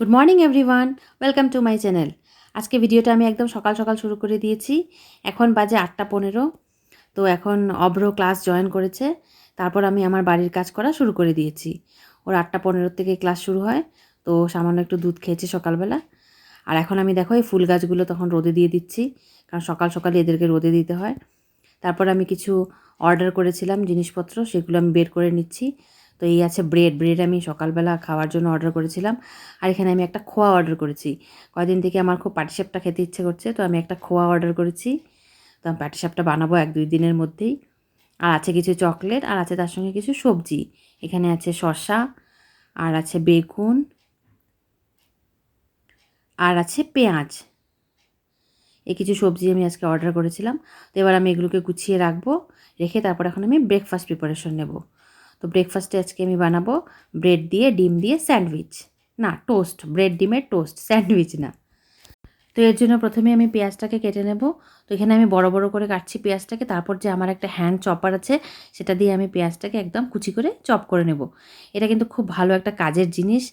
Good morning everyone, welcome to my channel. আজকে ভিডিওটা আমি একদম সকাল সকাল শুরু করে দিয়েছি। এখন বাজে 8:15। তো এখন অভ্র ক্লাস জয়েন করেছে, তারপর আমি আমার বাড়ির কাজ করা শুরু করে দিয়েছি। ওর 8:15 থেকে ক্লাস শুরু হয়, তো সামান্য একটু দুধ খেয়েছে সকালবেলা। আর এখন আমি দেখো এই ফুল গাছগুলো তখন রোদে দিয়ে দিচ্ছি, কারণ সকাল সকালে এদেরকে রোদে দিতে হয়। তারপর আমি কিছু অর্ডার করেছিলাম জিনিসপত্র, সেগুলো আমি বের করে নিচ্ছি। তো এই আছে ব্রেড আমি সকালবেলা খাওয়ার জন্য অর্ডার করেছিলাম। আর এখানে আমি একটা খোয়া অর্ডার করেছি। কয়েকদিন থেকে আমার খুব পাটিসাপটা খেতে ইচ্ছে করছে, তো আমি একটা খোয়া অর্ডার করেছি। তো আমি পাটিসাপটা বানাবো 1-2 দিনের মধ্যেই। আর আছে কিছু চকলেট, আর আছে তার সঙ্গে কিছু সবজি। এখানে আছে শসা, আর আছে বেগুন, আর আছে পেঁয়াজ। এই কিছু সবজি আমি আজকে অর্ডার করেছিলাম। তো এবার আমি এগুলোকে গুছিয়ে রাখবো, রেখে তারপর এখন আমি ব্রেকফাস্ট প্রিপারেশন নেব। তো ব্রেকফাস্টে আজকে আমি বানাবো ব্রেড দিয়ে ডিম দিয়ে স্যান্ডউইচ, না টোস্ট, ব্রেড ডিমের টোস্ট, স্যান্ডউইচ না। তো এর জন্য প্রথমে আমি পেঁয়াজটাকে কেটে নেব। তো এখানে আমি বড় বড় করে কাটছি পেঁয়াজটাকে, তারপর যে আমার একটা হ্যান্ড চপার আছে সেটা দিয়ে আমি পেঁয়াজটাকে একদম কুচি করে চপ করে নেব। এটা কিন্তু খুব ভালো একটা কাজের জিনিস,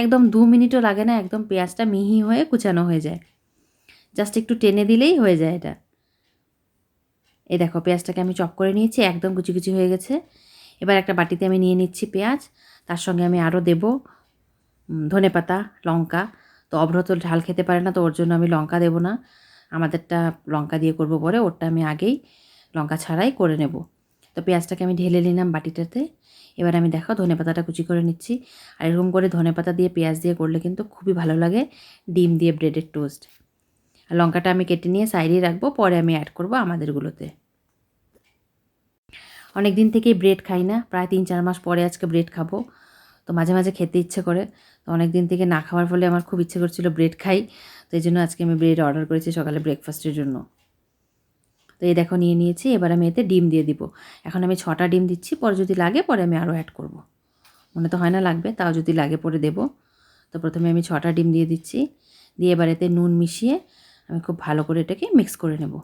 একদম 2 মিনিটও লাগে না, একদম পেঁয়াজটা মিহি হয়ে কুচানো হয়ে যায়। জাস্ট একটু টেনে দিলেই হয়ে যায় এটা। এই দেখো পেঁয়াজটাকে আমি চপ করে নিয়েছি, একদম কুচি কুচি হয়ে গেছে। এবার একটা বাটিতে আমি নিয়ে নিচ্ছি পেঁয়াজ, তার সঙ্গে আমি আরও দেব ধনেপাতা, লঙ্কা। তো অভ্র তো ঝাল খেতে পারে না, তো ওর জন্য আমি লঙ্কা দেবো না, আমাদেরটা লঙ্কা দিয়ে করব পরে, ওরটা আমি আগেই লঙ্কা ছাড়াই করে নেব। তো পেঁয়াজটাকে আমি ঢেলে নিলাম বাটিটাতে। এবার আমি দেখো ধনেপাতাটা কুচি করে নিচ্ছি। আর এরকম করে ধনেপাতা দিয়ে পেঁয়াজ দিয়ে করলে কিন্তু খুবই ভালো লাগে ডিম দিয়ে ব্রেডের টোস্ট। আর লঙ্কাটা আমি কেটে নিয়ে সাইডে রাখবো, পরে আমি অ্যাড করব আমাদেরগুলোতে। অনেক দিন থেকেই ব্রেড খাই না, প্রায় 3-4 মাস পরে আজকে ব্রেড খাবো। তো মাঝে মাঝে খেতে ইচ্ছে করে, তো অনেক দিন থেকে না খাওয়ার ফলে আমার খুব ইচ্ছে করছিল ব্রেড খাই। তো এই জন্য আজকে আমি ব্রেড অর্ডার করেছি সকালে ব্রেকফাস্টের জন্য। তো এই দেখো নিয়ে নিয়েছি, এবার আমি এতে ডিম দিয়ে দিব। এখন আমি 6টা ডিম দিচ্ছি, পরে যদি লাগে পরে আমি আরও অ্যাড করব। মনে তো হয় না লাগবে, তাও যদি লাগে পরে দেব। তো প্রথমে আমি 6টা ডিম দিয়ে দিচ্ছি, দিয়ে এবার এতে নুন মিশিয়ে আমি খুব ভালো করে এটাকে মিক্স করে নেব।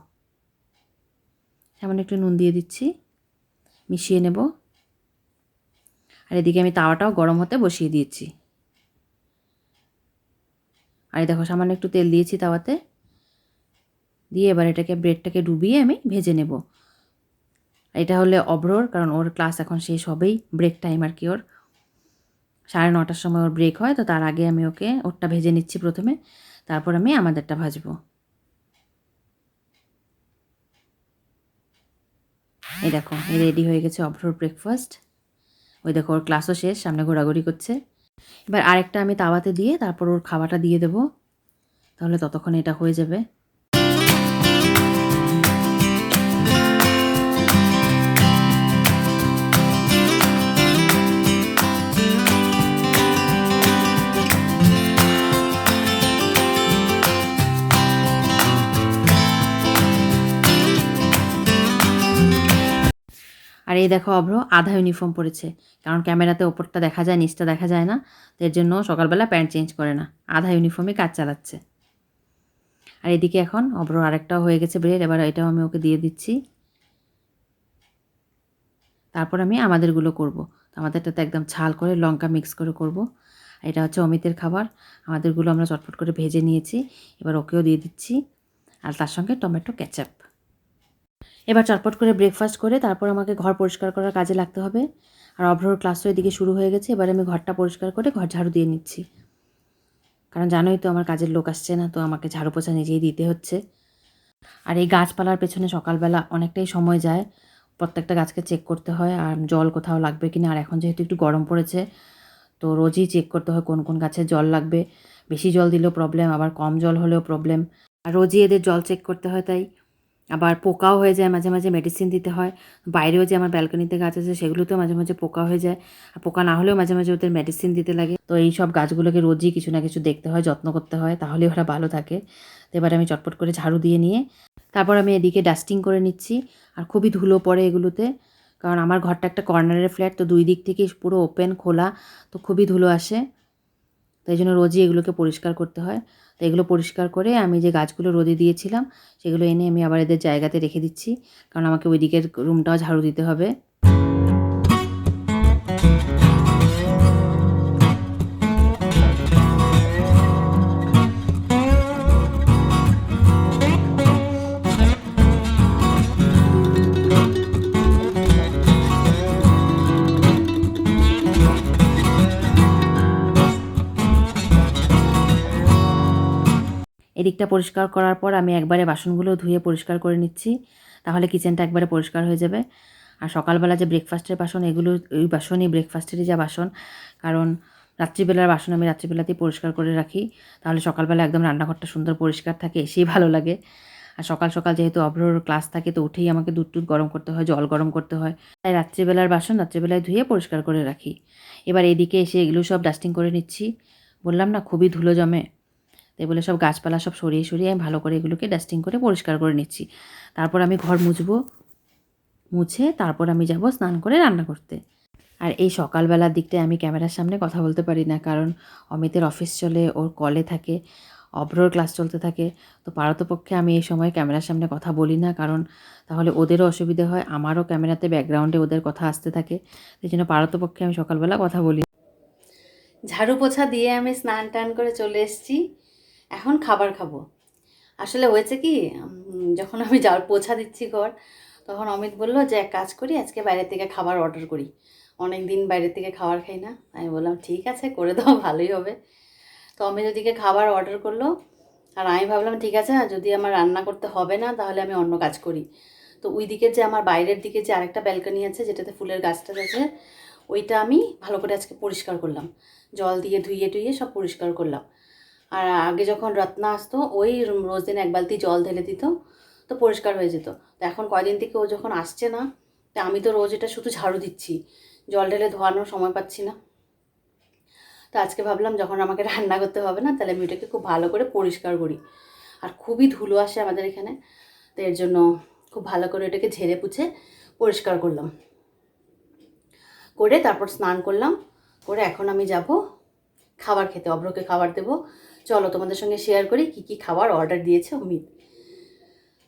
সামান্য একটু নুন দিয়ে দিচ্ছি, মিশিয়ে নেব। আর এদিকে আমি তাওয়াটাও গরম হতে বসিয়ে দিয়েছি। আর দেখো সামান্য একটু তেল দিয়েছি তাওয়াতে, দিয়ে এবার এটাকে ব্রেডটাকে ডুবিয়ে আমি ভেজে নেব। এটা হলে অভ্রর, কারণ ওর ক্লাস এখন শেষ হবেই, ব্রেক টাইম আর কি ওর 9:30টার সময় ওর ব্রেক হয়। তো তার আগে আমি ওকে ওরটা ভেজে নিচ্ছি প্রথমে, তারপর আমি আমাদেরটা ভাজবো। এই দেখো এই রেডি হয়ে গেছে অভ্রর ব্রেকফাস্ট। ওই দেখো ওর ক্লাসও শেষ, সামনে ঘোরাঘুরি করছে। এবার আরেকটা আমি তাওয়াতে দিয়ে তারপর ওর খাওয়াটা দিয়ে দেবো, তাহলে ততক্ষণে এটা হয়ে যাবে। আর এই দেখো অভ্র আধা ইউনিফর্ম পরেছে, কারণ ক্যামেরাতে ওপরটা দেখা যায় নিচটা দেখা যায় না, তো এর জন্য সকালবেলা প্যান্ট চেঞ্জ করে না, আধা ইউনিফর্মে কাজ চালাচ্ছে। আর এদিকে এখন অভ্র আরেকটাও হয়ে গেছে ব্রেড, এবার এটাও আমি ওকে দিয়ে দিচ্ছি। তারপর আমি আমাদেরগুলো করব। তো আমাদেরটাতে একদম ঝাল করে লঙ্কা মিক্স করে করব। এটা হচ্ছে অমিতের খাবার, আমাদেরগুলো আমরা চটপট করে ভেজে নিয়েছি, এবার ওকেও দিয়ে দিচ্ছি, আর তার সঙ্গে টমেটো কেচাপ। এবার চটপট করে ব্রেকফাস্ট করে তারপর আমাকে ঘর পরিষ্কার করার কাজে লাগতে হবে। আর অভ্রর ক্লাসও এদিকে শুরু হয়ে গেছে, এবার আমি ঘরটা পরিষ্কার করে ঘর ঝাড়ু দিয়ে নিচ্ছি, কারণ জানোই তো আমার কাজের লোক আসছে না, তো আমাকে ঝাড়ু পোছা নিজেই দিতে হচ্ছে। আর এই গাছপালার পেছনে সকালবেলা অনেকটাই সময় যায়, প্রত্যেকটা গাছকে চেক করতে হয় আর জল কোথাও লাগবে কিনা। আর এখন যেহেতু একটু গরম পড়েছে, তো রোজই চেক করতে হয় কোন কোন গাছে জল লাগবে। বেশি জল দিলেও প্রবলেম, আবার কম জল হলেও প্রবলেম। আর রোজই এদের জল চেক করতে হয়, তাই আবার পোকাও হয়ে যায়, মাঝে মাঝে মেডিসিন দিতে হয়। বাইরেও যে আমার ব্যালকনিতে গাছ আছে সেগুলোতেও মাঝে মাঝে পোকা হয়ে যায়, আর পোকা না হলেও মাঝে মাঝে ওদের মেডিসিন দিতে লাগে। তো এই সব গাছগুলোকে রোজই কিছু না কিছু দেখতে হয়, যত্ন করতে হয়, তাহলে ওরা ভালো থাকে। তো এবার আমি চটপট করে ঝাড়ু দিয়ে নিয়ে তারপর আমি এদিকে ডাস্টিং করে নিচ্ছি। আর খুবই ধুলো পড়ে এগুলোতে, কারণ আমার ঘরটা একটা কর্নারের ফ্ল্যাট, তো দুই দিক থেকে পুরো ওপেন খোলা, তো খুবই ধুলো আসে। তাই জন্য রোজই এগুলোকে পরিষ্কার করতে হয়। তো এগুলো পরিষ্কার করে আমি যে গাছগুলো রোদে দিয়েছিলাম সেগুলো এনে আমি আবার এদের জায়গাতে রেখে দিচ্ছি, কারণ আমাকে ওই দিকের রুমটাও ঝাড়ু দিতে হবে। এদিকটা পরিষ্কার করার পর আমি একবারে বাসনগুলো ধুয়ে পরিষ্কার করে নিচ্ছি, তাহলে কিচেনটা একবারে পরিষ্কার হয়ে যাবে। আর সকালবেলা যে ব্রেকফাস্টের বাসন, এগুলো ওই বাসনই ব্রেকফাস্টেরই যা বাসন, কারণ রাত্রিবেলার বাসন আমি রাত্রিবেলাতেই পরিষ্কার করে রাখি, তাহলে সকালবেলা একদম রান্নাঘরটা সুন্দর পরিষ্কার থাকে, এসেই ভালো লাগে। আর সকাল সকাল যেহেতু অভ্রর ক্লাস থাকে, তো উঠেই আমাকে দুধ টুধ গরম করতে হয়, জল গরম করতে হয়, তাই রাত্রিবেলার বাসন রাত্রিবেলায় ধুয়ে পরিষ্কার করে রাখি। এবার এদিকে এসে এগুলো সব ডাস্টিং করে নিচ্ছি, বললাম না খুবই ধুলো জমে, তাই বলে সব গাছপালা সব সরিয়ে সরিয়ে আমি ভালো করে এগুলোকে ডাস্টিং করে পরিষ্কার করে নিচ্ছি। তারপর আমি ঘর মুছবো, মুছে তারপর আমি যাব স্নান করে রান্না করতে। আর এই সকালবেলার দিকটায় আমি ক্যামেরার সামনে কথা বলতে পারি না, কারণ অমিতের অফিস চলে, ওর কলে থাকে, অভ্রর ক্লাস চলতে থাকে, তো পারতপক্ষে আমি এই সময় ক্যামেরার সামনে কথা বলি না, কারণ তাহলে ওদেরও অসুবিধে হয়, আমারও ক্যামেরাতে ব্যাকগ্রাউন্ডে ওদের কথা আসতে থাকে, সেই জন্য পারতপক্ষে আমি সকালবেলা কথা বলি। ঝাড়ু পোছা দিয়ে আমি স্নান টান করে চলে এসেছি, এখন খাবার খাবো। আসলে হয়েছে কি, যখন আমি পোছা দিচ্ছি ঘর, তখন অমিত বললো যে এক কাজ করি, আজকে বাইরে থেকে খাবার অর্ডার করি, অনেক দিন বাইরে থেকে খাবার খাই না। আমি বললাম ঠিক আছে, করে দাও, ভালোই হবে। তো অমিত ওদিকে খাবার অর্ডার করলো, আর আমি ভাবলাম ঠিক আছে, যদি আমার রান্না করতে হবে না তাহলে আমি অন্য কাজ করি। তো ওই দিকে যে আমার বাইরের দিকে যে আরেকটা ব্যালকনি আছে, যেটাতে ফুলের গাছটা আছে, ওইটা আমি ভালো করে আজকে পরিষ্কার করলাম, জল দিয়ে ধুইয়ে টুইয়ে সব পরিষ্কার করলাম। আর আগে যখন রত্না আসতো, ওই রোজ দিন এক বালতি জল ঢেলে দিত, তো পরিষ্কার হয়ে যেত। তো এখন কয়দিন থেকে ও যখন আসছে না, তা আমি তো রোজ এটা শুধু ঝাড়ু দিচ্ছি, জল ঢেলে ধোয়ানোর সময় পাচ্ছি না। তো আজকে ভাবলাম যখন আমাকে রান্না করতে হবে না, তাহলে আমি ওটাকে খুব ভালো করে পরিষ্কার করি। আর খুবই ধুলো আসে আমাদের এখানে, তো এর জন্য খুব ভালো করে এটাকে ঝেড়ে পুছে পরিষ্কার করলাম, করে তারপর স্নান করলাম, করে এখন আমি যাব খাবার খেতে, অভ্রকে খাবার দেবো। চলো তোমাদের সঙ্গে শেয়ার করি কী কী খাবার অর্ডার দিয়েছে অমিত।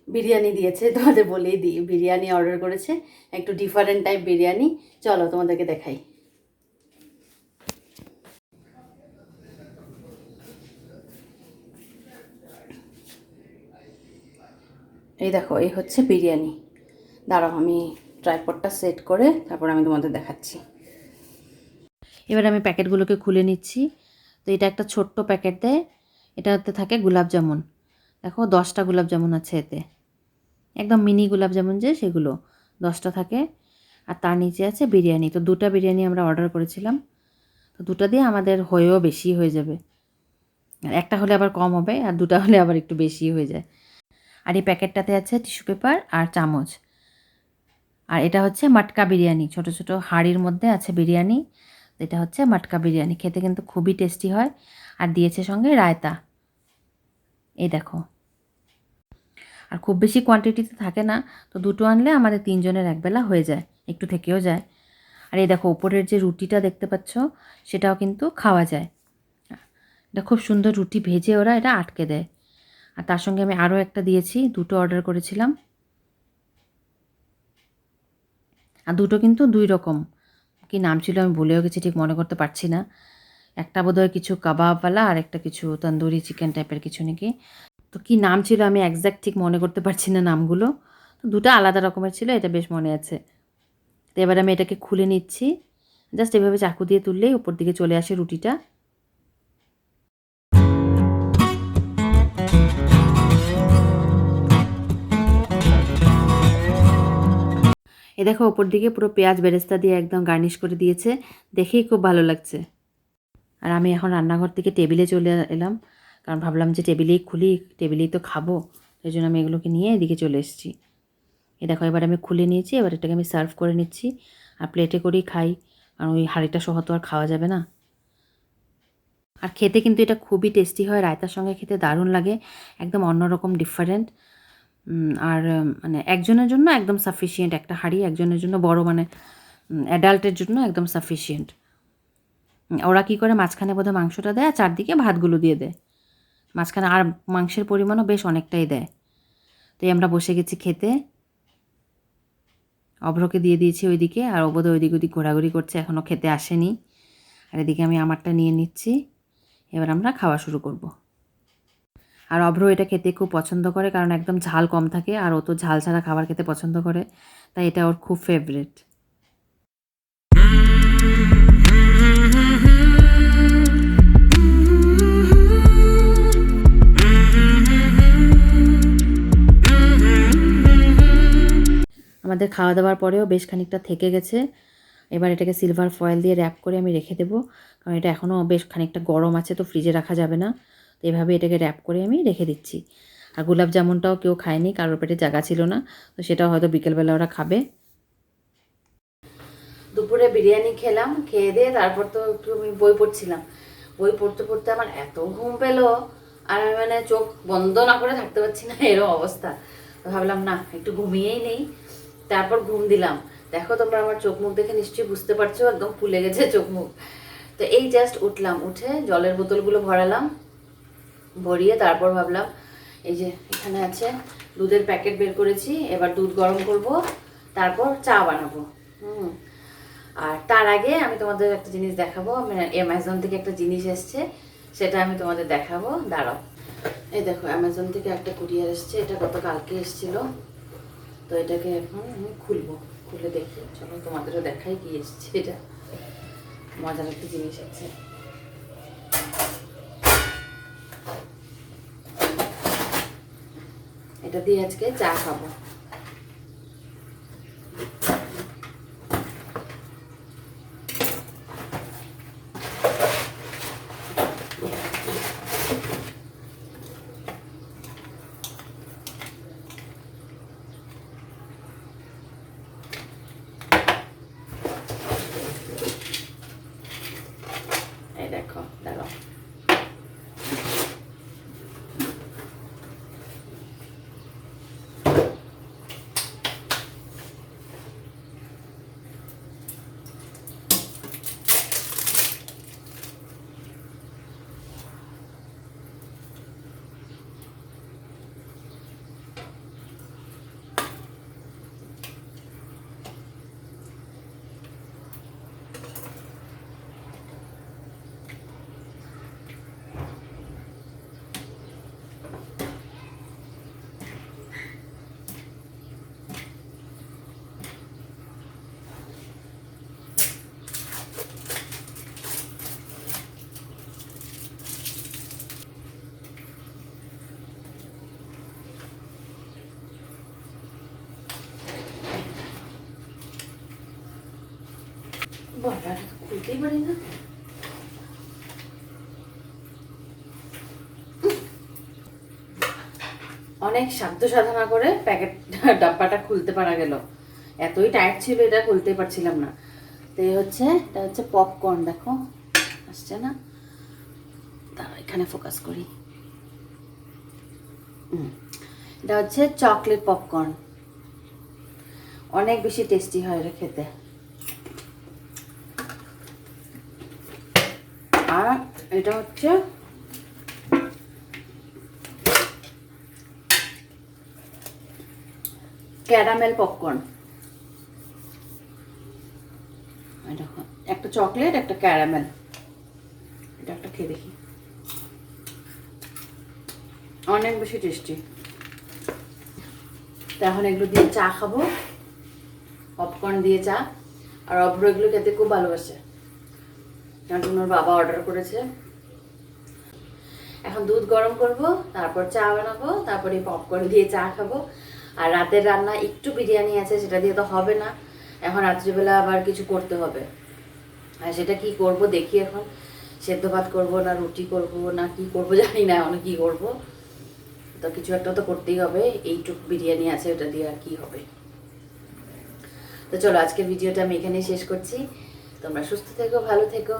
বিরিয়ানি দিয়েছে, তোমাদের বলেই দিই, বিরিয়ানি অর্ডার করেছে, একটু ডিফারেন্ট টাইপ বিরিয়ানি। চলো তোমাদেরকে দেখাই। এই দেখো, এই হচ্ছে বিরিয়ানি। দাঁড়াও আমি ট্রাইপডটা সেট করে তারপর আমি তোমাদের দেখাচ্ছি। এবার আমি প্যাকেটগুলোকে খুলে নিচ্ছি। তো এটা একটা ছোট্ট প্যাকেট দেয়, এটাতে থাকে গোলাপ জামুন। দেখো 10টা গোলাপ জামুন আছে এতে, একদম মিনি গোলাপ জামুন যে, সেগুলো 10টা থাকে। আর তার নিচে আছে বিরিয়ানি। তো 2টা বিরিয়ানি আমরা অর্ডার করেছিলাম, তো 2টা দিয়ে আমাদের হয়েও বেশি হয়ে যাবে, আর একটা হলে আবার কম হবে, আর 2টা হলে আবার একটু বেশি হয়ে যায়। আর এই প্যাকেটটাতে আছে টিস্যু পেপার আর চামচ। আর এটা হচ্ছে মটকা বিরিয়ানি, ছোট ছোট হাঁড়ির মধ্যে আছে বিরিয়ানি। এটা হচ্ছে মটকা বিরিয়ানি, খেতে কিন্তু খুবই টেস্টি হয়। আর দিয়েছে সঙ্গে রায়তা, এই দেখো। আর খুব বেশি কোয়ান্টিটিতে থাকে না, তো 2টো আনলে আমাদের 3 জনের একবেলা হয়ে যায়, একটু থেকেও যায়। আর এই দেখো ওপরের যে রুটিটা দেখতে পাচ্ছ, সেটাও কিন্তু খাওয়া যায়। এটা খুব সুন্দর রুটি ভেজে ওরা এটা আটকে দেয়। আর তার সঙ্গে আমি আরও একটা দিয়েছি, 2টো অর্ডার করেছিলাম। আর 2টো কিন্তু 2 রকম, কি নাম ছিল আমি ভুলেও গেছি, ঠিক মনে করতে পারছি না। একটা বোধহয় কিছু কাবাবওয়ালা, আর একটা কিছু তন্দুরি চিকেন টাইপের কিছু নাকি। তো কি নাম ছিল আমি একজ্যাক্ট ঠিক মনে করতে পারছি না নামগুলো। তো 2টা আলাদা রকমের ছিল, এটা বেশ মনে আছে। তো এবার আমি এটাকে খুলে নিচ্ছি, জাস্ট এভাবে চাকু দিয়ে তুললেই উপর দিকে চলে আসে রুটিটা। এ দেখো ওপর দিকে পুরো পেঁয়াজ বেরেস্তা দিয়ে একদম গার্নিশ করে দিয়েছে, দেখেই খুব ভালো লাগছে। আর আমি এখন রান্নাঘর থেকে টেবিলে চলে এলাম, কারণ ভাবলাম যে টেবিলেই খুলি, টেবিলেই তো খাবো, সেই জন্য আমি এগুলোকে নিয়ে এদিকে চলে এসেছি। এ দেখো এবার আমি খুলে নিয়েছি, এবার এটাকে আমি সার্ভ করে নিচ্ছি, আর প্লেটে করেই খাই, কারণ ওই হাঁড়িটা সহ তো আর খাওয়া যাবে না। আর খেতে কিন্তু এটা খুবই টেস্টি হয়, রায়তার সঙ্গে খেতে দারুণ লাগে, একদম অন্যরকম ডিফারেন্ট। আর মানে একজনের জন্য একদম সাফিসিয়েন্ট একটা হাঁড়ি, একজনের জন্য বড়, মানে অ্যাডাল্টের জন্য একদম সাফিসিয়েন্ট। ওরা কী করে, মাঝখানে বোধহয় মাংসটা দেয় আর চারদিকে ভাতগুলো দিয়ে দেয় মাঝখানে, আর মাংসের পরিমাণও বেশ অনেকটাই দেয়। তাই আমরা বসে গেছি খেতে, অভ্রকে দিয়ে দিয়েছি ওইদিকে, আর ও বোধহয় ওইদিক ওদিক ঘোরাঘুরি করছে, এখনও খেতে আসেনি। আর এদিকে আমি আমারটা নিয়ে নিচ্ছি, এবার আমরা খাওয়া শুরু করব। আর অভ্র এটা খেতে খুব পছন্দ করে, কারণ একদম ঝাল কম থাকে, আর ও তো ঝাল ছাড়া খাবার খেতে পছন্দ করে, তাই এটা ওর খুব ফেভারিট। আমাদের খাওয়া দাওয়ার পরেও বেশ খানিকটা থেকে গেছে। এবার এটাকে সিলভার ফয়েল দিয়ে র্যাপ করে আমি রেখে দেবো, কারণ এটা এখনও বেশ খানিকটা গরম আছে, তো ফ্রিজে রাখা যাবে না। তো এভাবে এটাকে র্যাপ করে আমি রেখে দিচ্ছি। আর গোলাপ জামুনটাও কেউ খায়নি, কারোর পেটে জায়গা ছিল না, তো সেটাও হয়তো বিকেলবেলা ওরা খাবে। দুপুরে বিরিয়ানি খেলাম, খেয়ে দিয়ে তারপর তো একটু আমি বই পড়ছিলাম। বই পড়তে পড়তে আমার এত ঘুম পেলো, আর আমি মানে চোখ বন্ধ না করে থাকতে পারছি না, এরকম অবস্থা। তো ভাবলাম না, একটু ঘুমিয়েই নেই। তারপর ঘুম দিলাম। দেখো তোমরা আমার চোখ মুখ দেখে নিশ্চয়ই বুঝতে পারছো, একদম ফুলে গেছে চোখ মুখ। তো এই জাস্ট উঠলাম, উঠে জলের বোতলগুলো ভরালাম, ভরিয়ে তারপর ভাবলাম এই যে এখানে আছে দুধের প্যাকেট বের করেছি, এবার দুধ গরম করব, তারপর চা বানাবো। আর তার আগে আমি তোমাদের একটা জিনিস দেখাবো, অ্যামাজন থেকে একটা জিনিস এসছে, সেটা আমি তোমাদের দেখাবো, দাঁড়াও। এই দেখো, অ্যামাজন থেকে একটা কুরিয়ার এসছে, এটা গতকালকে এসেছিল। তো এটাকে এখন আমি খুলবো, খুলে দেখি, চলো তোমাদেরও দেখাই কি এসছে। এটা মজার একটা জিনিস আছে। এটা দিয়ে আজকে চা খাবো। দেখো, দাঁড়াও। বাবা, খুলতেই পারি না। অনেক সাধ্য সাধনা করে প্যাকেট ডাব্বাটা খুলতে পারা গেল, এতই টাইট ছিল এটা খুলতে পারছিলাম না। তো এই হচ্ছে, এটা হচ্ছে পপকর্ন, দেখো আসছে না, তাও এখানে ফোকাস করি। এটা হচ্ছে চকলেট পপকর্ন, অনেক বেশি টেস্টি হয় এটা খেতে। আর এটা হচ্ছে ক্যারামেল পপকর্ন। দেখো, একটা চকলেট, একটা ক্যারামেল। এটা একটা খেয়ে দেখি, অনেক বেশি টেস্টি। তো এখন এগুলো দিয়ে চা খাবো, পপকর্ন দিয়ে চা। আর অব্র এগুলো খেতে খুব ভালোবাসে, কারণ ওর বাবা অর্ডার করেছে। এখন দুধ গরম করব, তারপর চা বানাবো, তারপরে পপকর্ন দিয়ে চা খাবো। আর রাতের রান্না একটু বিরিয়ানি আছে, সেটা দিয়ে তো হবে না, এখন রাত্রিবেলা আবার কিছু করতে হবে। আর সেটা কি করব দেখি, এখন সেদ্ধ ভাত করবো না রুটি করব না কি করব জানি না, এখন কি করব। তো কিছু একটা তো করতেই হবে, এইটুক বিরিয়ানি আছে, ওটা দিয়ে আর কি হবে। তো চলো, আজকের ভিডিওটা আমি এখানেই শেষ করছি। তোমরা সুস্থ থেকো, ভালো থেকো,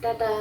টাটা।